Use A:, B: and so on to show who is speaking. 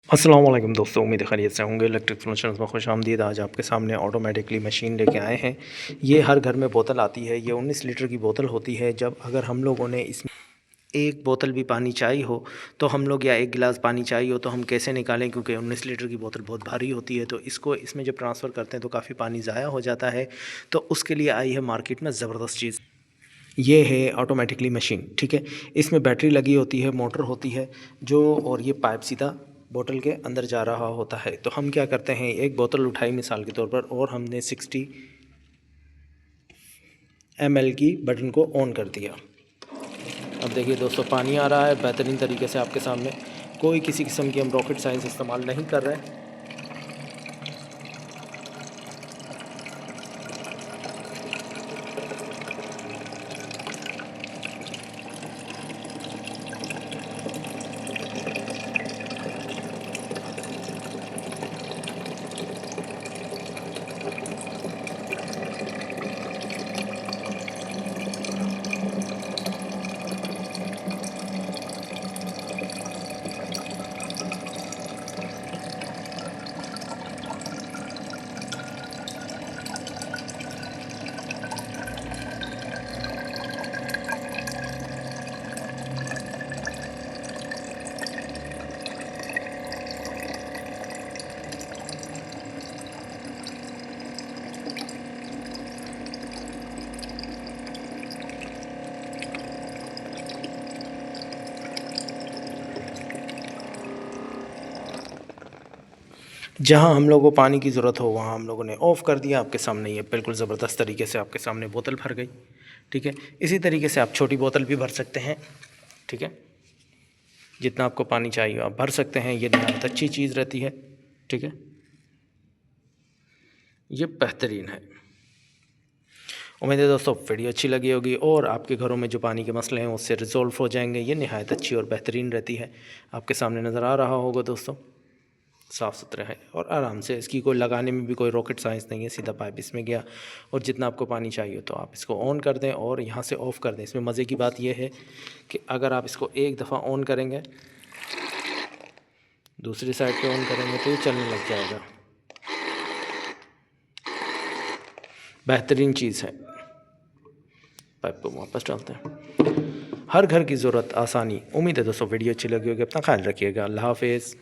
A: अस्सलाम वालेकुम दोस्तों, उम्मीद है खैरियत से होंगे। इलेक्ट्रिक सॉल्यूशंस में खुशामदीद। आज आपके सामने ऑटोमेटिकली मशीन लेके आए हैं। ये हर घर में बोतल आती है। ये 19 लीटर की बोतल होती है। जब अगर हम लोगों ने इसमें एक बोतल भी पानी चाहिए हो तो हम लोग, या एक गिलास पानी चाहिए हो तो हम कैसे निकालें, क्योंकि 19 लीटर की बोतल बहुत भारी होती है। तो इसको इसमें जब ट्रांसफ़र करते हैं तो काफ़ी पानी ज़ाया हो जाता है। तो उसके लिए आई है मार्केट में ज़बरदस्त चीज़। ये है ऑटोमेटिकली मशीन, ठीक है। इसमें बैटरी लगी होती है, मोटर होती है जो, और ये पाइप सीधा बोतल के अंदर जा रहा होता है। तो हम क्या करते हैं, एक बोतल उठाई मिसाल के तौर पर, और हमने 60 ml की बटन को ऑन कर दिया। अब देखिए दोस्तों, पानी आ रहा है बेहतरीन तरीके से आपके सामने। कोई किसी किस्म की हम रॉकेट साइंस इस्तेमाल नहीं कर रहे। जहाँ हम लोगों को पानी की ज़रूरत हो वहाँ हम लोगों ने ऑफ़ कर दिया। आपके सामने ये बिल्कुल ज़बरदस्त तरीके से आपके सामने बोतल भर गई, ठीक है। इसी तरीके से आप छोटी बोतल भी भर सकते हैं, ठीक है। जितना आपको पानी चाहिए आप भर सकते हैं। ये नहायत अच्छी चीज़ रहती है, ठीक है। ये बेहतरीन है। उम्मीद है दोस्तों वीडियो अच्छी लगी होगी और आपके घरों में जो पानी के मसले हैं उससे रिज़ॉल्व हो जाएंगे। ये नहायत अच्छी और बेहतरीन रहती है। आपके सामने नज़र आ रहा होगा दोस्तों, साफ़ सुथरा है और आराम से। इसकी कोई लगाने में भी कोई रॉकेट साइंस नहीं है। सीधा पाइप इसमें गया और जितना आपको पानी चाहिए तो आप इसको ऑन कर दें और यहाँ से ऑफ़ कर दें। इसमें मज़े की बात यह है कि अगर आप इसको एक दफ़ा ऑन करेंगे, दूसरी साइड पे ऑन करेंगे तो ये चलने लग जाएगा। बेहतरीन चीज़ है। पाइप को वापस डालते हैं। हर घर की ज़रूरत आसानी। उम्मीद है दोस्तों वीडियो अच्छी लगी होगी। अपना ख्याल रखिएगा। अल्लाह हाफ़िज़।